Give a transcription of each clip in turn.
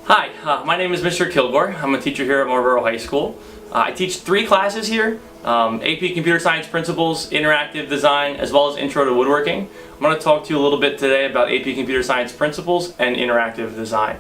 Hi, my name is Mr. Kilgore. I'm a teacher here at Marlboro High School. I teach 3 classes here, AP Computer Science Principles, Interactive Design, as well as Intro to Woodworking. I'm going to talk to you a little bit today about AP Computer Science Principles and Interactive Design.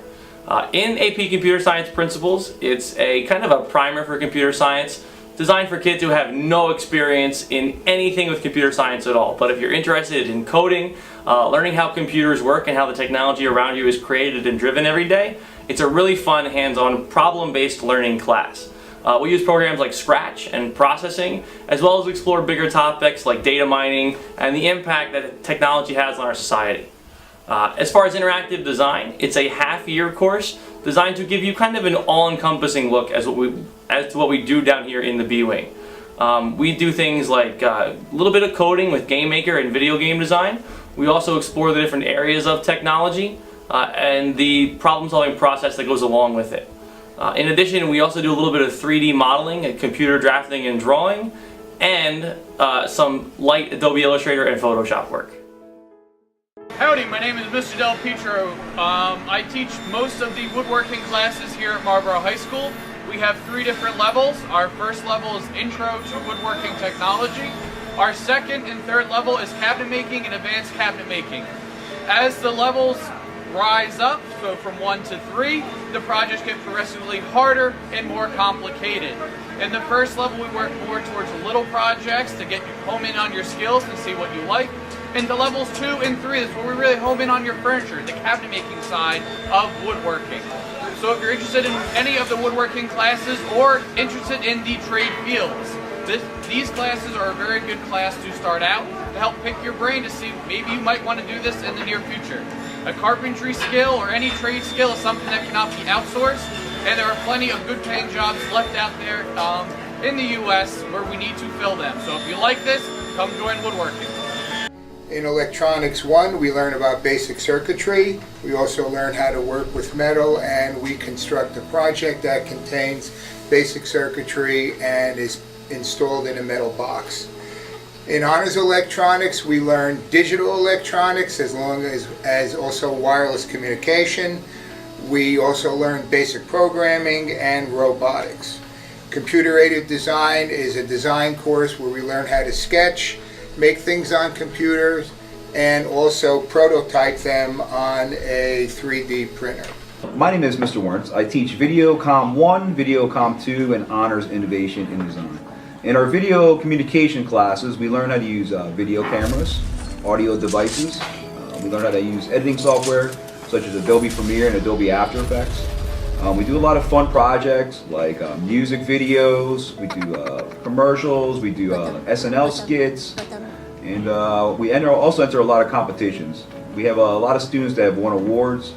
In AP Computer Science Principles, it's a kind of a primer for computer science, designed for kids who have no experience in anything with computer science at all. But if you're interested in coding, learning how computers work and how the technology around you is created and driven every day, it's a really fun, hands-on, problem-based learning class. We use programs like Scratch and processing, as well as explore bigger topics like data mining and the impact that technology has on our society. As far as interactive design, it's a half-year course designed to give you kind of an all-encompassing look as to what we do down here in the B-Wing. We do things like a little bit of coding with Game Maker and video game design. We also explore the different areas of technology and the problem-solving process that goes along with it. In addition, we also do a little bit of 3D modeling, computer drafting and drawing, and some light Adobe Illustrator and Photoshop work. Howdy, my name is Mr. Del Pietro. I teach most of the woodworking classes here at Marlboro High School. We have 3 different levels. Our first level is Intro to Woodworking Technology. Our second and third level is Cabinet Making and Advanced Cabinet Making. As the levels rise up, so from 1 to 3, the projects get progressively harder and more complicated. In the first level, we work more towards little projects to get you home in on your skills and see what you like. In the levels 2 and 3 is where we really home in on your furniture, the cabinet making side of woodworking. So if you're interested in any of the woodworking classes or interested in the trade fields, these classes are a very good class to start out to help pick your brain to see maybe you might want to do this in the near future. A carpentry skill or any trade skill is something that cannot be outsourced, and there are plenty of good paying jobs left out there in the U.S. where we need to fill them. So if you like this, come join woodworking. In Electronics 1, we learn about basic circuitry. We also learn how to work with metal, and we construct a project that contains basic circuitry and is installed in a metal box. In Honors Electronics, we learn digital electronics as also wireless communication. We also learn basic programming and robotics. Computer-aided design is a design course where we learn how to sketch, make things on computers, and also prototype them on a 3D printer. My name is Mr. Werntz. I teach Videocom 1, Videocom 2, and Honors Innovation in Design. In our video communication classes, we learn how to use video cameras, audio devices. We learn how to use editing software such as Adobe Premiere and Adobe After Effects. We do a lot of fun projects like music videos, we do commercials, we do SNL skits, and we also enter a lot of competitions. We have a lot of students that have won awards,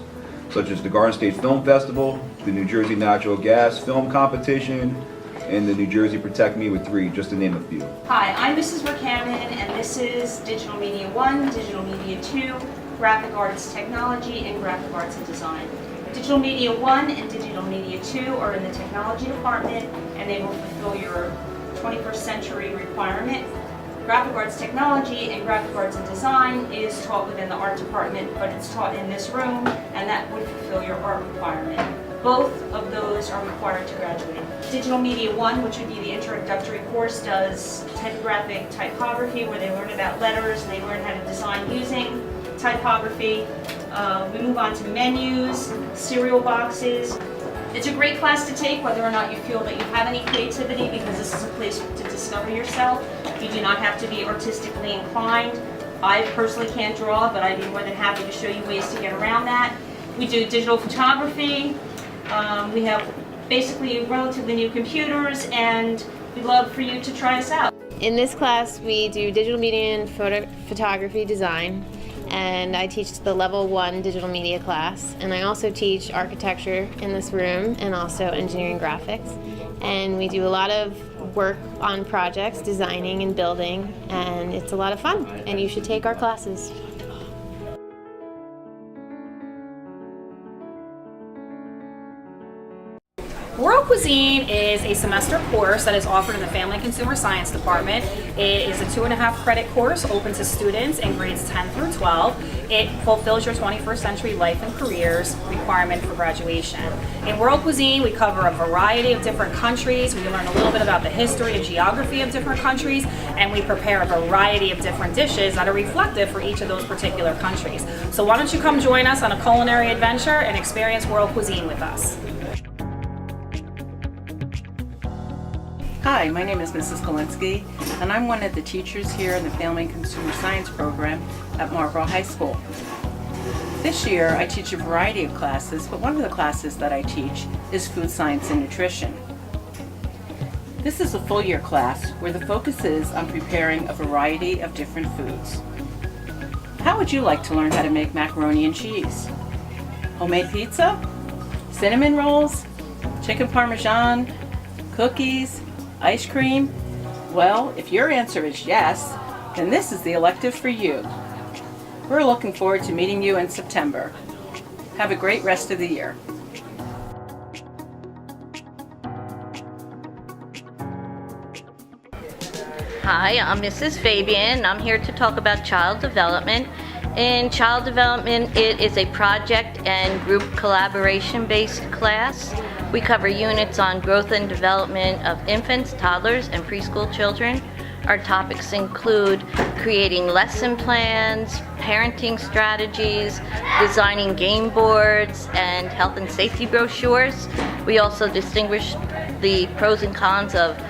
such as the Garden State Film Festival, the New Jersey Natural Gas Film Competition, and the New Jersey Protect Me with 3, just to name a few. Hi, I'm Mrs. Rickaman, and this is Digital Media 1, Digital Media 2, Graphic Arts Technology, and Graphic Arts and Design. Digital Media 1 and Digital Media 2 are in the technology department, and they will fulfill your 21st century requirement. Graphic Arts Technology and Graphic Arts and Design is taught within the art department, but it's taught in this room, and that would fulfill your art requirement. Both of those are required to graduate. Digital Media 1, which would be the introductory course, does typographic typography, where they learn about letters and they learn how to design using typography. We move on to menus, cereal boxes. It's a great class to take whether or not you feel that you have any creativity, because this is a place to discover yourself. You do not have to be artistically inclined. I personally can't draw, but I'd be more than happy to show you ways to get around that. We do digital photography. We have basically relatively new computers, and we'd love for you to try us out. In this class, we do digital media and photography design, and I teach the level 1 digital media class, and I also teach architecture in this room and also engineering graphics. And we do a lot of work on projects, designing and building, and it's a lot of fun, and you should take our classes. We're World Cuisine is a semester course that is offered in the Family and Consumer Science Department. It is a 2.5 credit course open to students in grades 10 through 12. It fulfills your 21st century life and careers requirement for graduation. In World Cuisine, we cover a variety of different countries. We learn a little bit about the history and geography of different countries, and we prepare a variety of different dishes that are reflective for each of those particular countries. So why don't you come join us on a culinary adventure and experience World Cuisine with us. Hi, my name is Mrs. Kolinsky, and I'm one of the teachers here in the Family and Consumer Science program at Marlboro High School. This year, I teach a variety of classes, but one of the classes that I teach is Food Science and Nutrition. This is a full-year class where the focus is on preparing a variety of different foods. How would you like to learn how to make macaroni and cheese? Homemade pizza? Cinnamon rolls? Chicken parmesan? Cookies? Ice cream? Well, if your answer is yes, then this is the elective for you. We're looking forward to meeting you in September. Have a great rest of the year. Hi, I'm Mrs. Fabian. I'm here to talk about child development. In child development, it is a project and group collaboration-based class. We cover units on growth and development of infants, toddlers, and preschool children. Our topics include creating lesson plans, parenting strategies, designing game boards, and health and safety brochures. We also distinguish the pros and cons of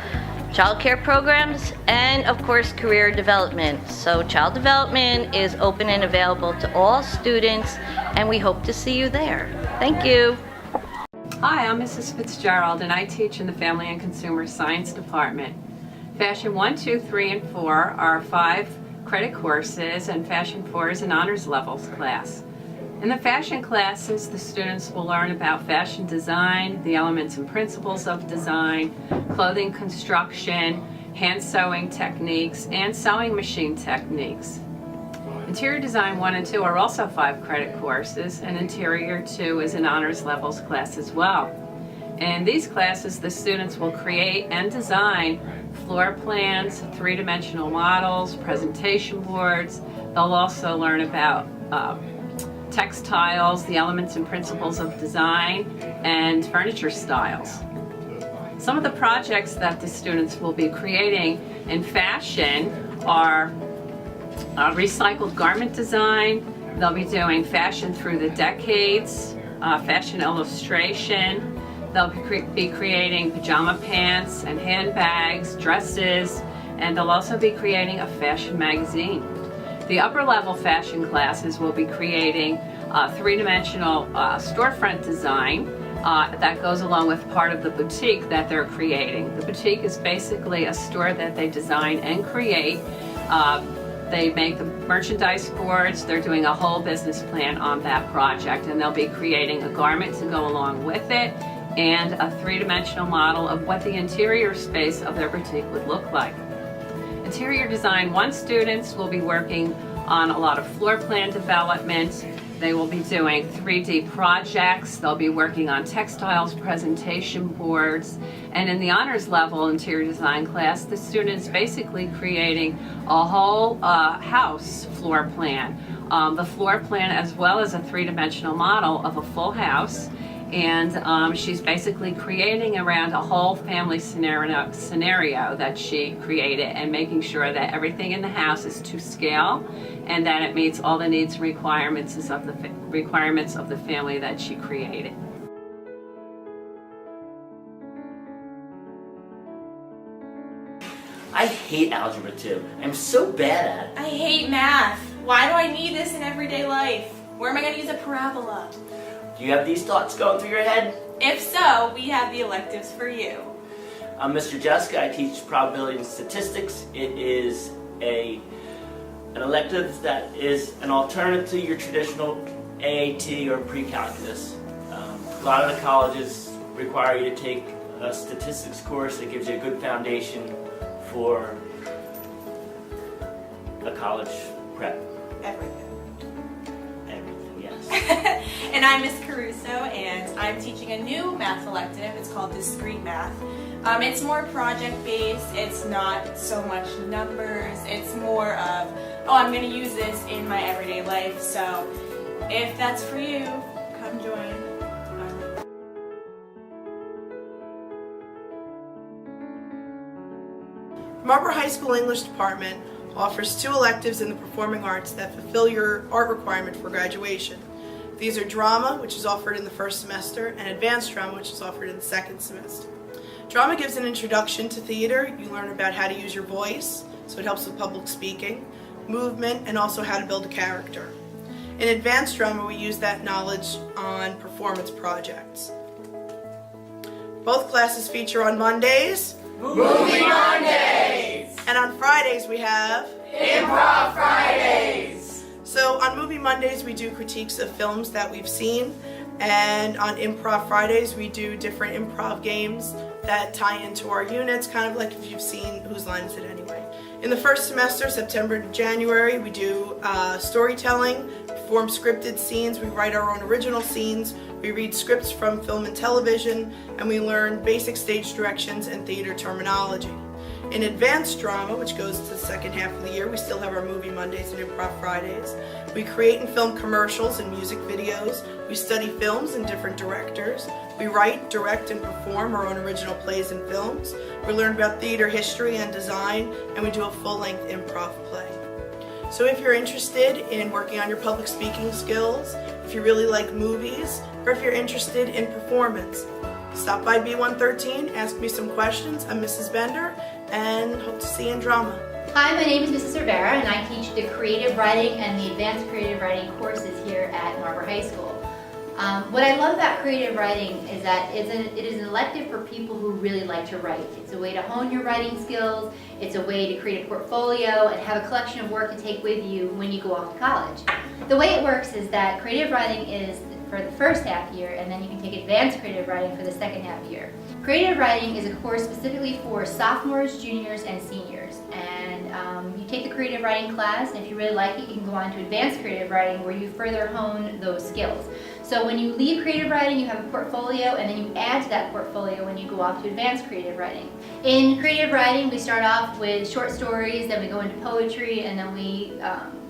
child care programs and, of course, career development. So child development is open and available to all students, and we hope to see you there. Thank you. Hi, I'm Mrs. Fitzgerald, and I teach in the Family and Consumer Science Department. Fashion 1, 2, 3, and 4 are 5 credit courses, and Fashion 4 is an honors levels class. In the fashion classes, the students will learn about fashion design, the elements and principles of design, clothing construction, hand sewing techniques, and sewing machine techniques. Interior Design 1 and 2 are also 5 credit courses, and Interior 2 is an honors levels class as well. In these classes, the students will create and design floor plans, 3-dimensional models, presentation boards. They'll also learn about textiles, the elements and principles of design, and furniture styles. Some of the projects that the students will be creating in fashion are recycled garment design. They'll be doing fashion through the decades, fashion illustration. They'll be creating pajama pants and handbags, dresses, and they'll also be creating a fashion magazine. The upper level fashion classes will be creating 3-dimensional storefront design that goes along with part of the boutique that they're creating. The boutique is basically a store that they design and create. They make the merchandise boards. They're doing a whole business plan on that project, and they'll be creating a garment to go along with it and a 3-dimensional model of what the interior space of their boutique would look like. Interior Design 1 students will be working on a lot of floor plan development. They will be doing 3D projects. They'll be working on textiles, presentation boards, and in the honors level interior design class, the students basically creating a whole house floor plan. The floor plan as well as a 3-dimensional model of a full house, and she's basically creating around a whole family scenario that she created and making sure that everything in the house is to scale and that it meets all the needs and requirements of the family that she created. I hate Algebra 2. I'm so bad at it. I hate math. Why do I need this in everyday life? Where am I going to use a parabola? Do you have these thoughts going through your head? If so, we have the electives for you. I'm Mr. Jessica. I teach probability and statistics. It is an elective that is an alternative to your traditional AAT or pre-calculus. A lot of the colleges require you to take a statistics course that gives you a good foundation for a college prep. Everything. Everything, yes. And I'm Miss Caruso, and I'm teaching a new math elective. It's called Discrete Math. It's more project-based. It's not so much numbers. It's more of, oh, I'm going to use this in my everyday life. So if that's for you, come join. Marlboro High School English Department offers 2 electives in the performing arts that fulfill your art requirement for graduation. These are drama, which is offered in the first semester, and advanced drama, which is offered in the second semester. Drama gives an introduction to theater. You learn about how to use your voice, so it helps with public speaking, movement, and also how to build a character. In advanced drama, we use that knowledge on performance projects. Both classes feature on Mondays, Movie Mondays! And on Fridays we have Improv Fridays! So on Movie Mondays we do critiques of films that we've seen, and on Improv Fridays we do different improv games that tie into our units, kind of like if you've seen Whose Line Is It Anyway. In the first semester, September to January, we do storytelling, perform scripted scenes, we write our own original scenes, we read scripts from film and television, and we learn basic stage directions and theater terminology. In advanced drama, which goes to the second half of the year, we still have our Movie Mondays and Improv Fridays. We create and film commercials and music videos. We study films and different directors. We write, direct, and perform our own original plays and films. We learn about theater history and design, and we do a full-length improv play. So if you're interested in working on your public speaking skills, if you really like movies, or if you're interested in performance, stop by B113, ask me some questions. I'm Mrs. Bender, and hope to see you in drama. Hi, my name is Mrs. Rivera, and I teach the creative writing and the advanced creative writing courses here at Marlboro High School. What I love about creative writing is that it is an elective for people who really like to write. It's a way to hone your writing skills, it's a way to create a portfolio and have a collection of work to take with you when you go off to college. The way it works is that creative writing is for the first half year, and then you can take advanced creative writing for the second half year. Creative writing is a course specifically for sophomores, juniors, and seniors. And you take the creative writing class, and if you really like it, you can go on to advanced creative writing where you further hone those skills. So when you leave creative writing, you have a portfolio, and then you add to that portfolio when you go off to advanced creative writing. In creative writing, we start off with short stories, then we go into poetry, and then we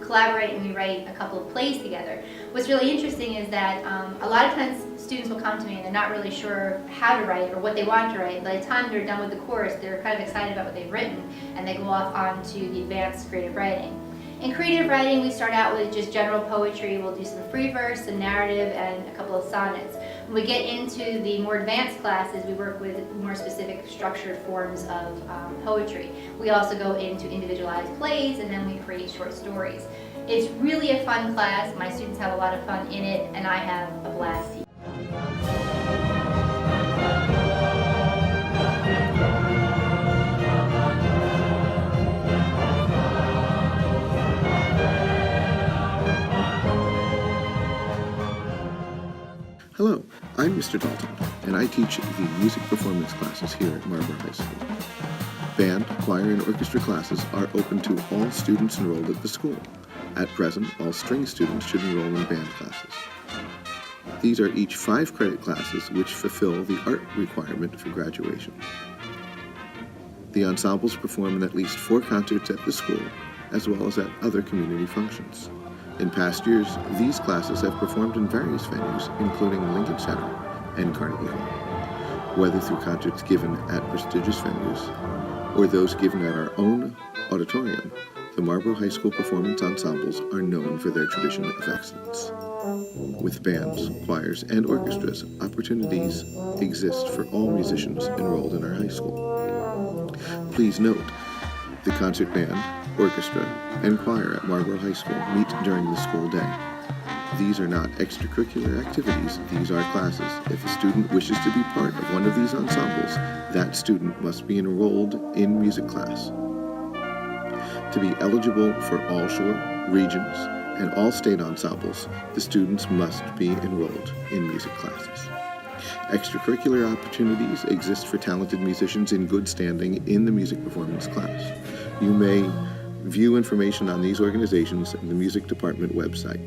collaborate and we write a couple of plays together. What's really interesting is that a lot of times students will come to me and they're not really sure how to write or what they want to write. By the time they're done with the course, they're kind of excited about what they've written, and they go off onto the advanced creative writing. In creative writing, we start out with just general poetry. We'll do some free verse, some narrative, and a couple of sonnets. When we get into the more advanced classes, we work with more specific structured forms of poetry. We also go into individualized plays, and then we create short stories. It's really a fun class. My students have a lot of fun in it, and I have a blast. Hello, I'm Mr. Dalton, and I teach the music performance classes here at Marlboro High School. Band, choir, and orchestra classes are open to all students enrolled at the school. At present, all string students should enroll in band classes. These are each 5-credit classes which fulfill the art requirement for graduation. The ensembles perform in at least 4 concerts at the school, as well as at other community functions. In past years, these classes have performed in various venues, including Lincoln Center and Carnegie Hall, whether through concerts given at prestigious venues or those given at our own auditorium. The Marlboro High School performance ensembles are known for their tradition of excellence. With bands, choirs, and orchestras, opportunities exist for all musicians enrolled in our high school. Please note, the concert band, orchestra, and choir at Marlboro High School meet during the school day. These are not extracurricular activities, these are classes. If a student wishes to be part of one of these ensembles, that student must be enrolled in music class. To be eligible for all shore, regions, and all state ensembles, the students must be enrolled in music classes. Extracurricular opportunities exist for talented musicians in good standing in the music performance class. You may view information on these organizations in the music department website.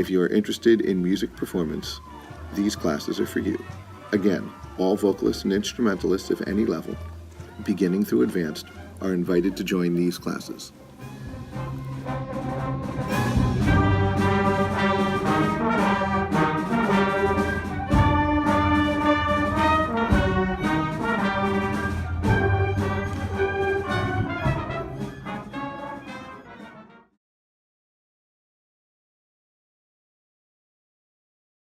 If you are interested in music performance, these classes are for you. Again, all vocalists and instrumentalists of any level, beginning through advanced, are invited to join these classes.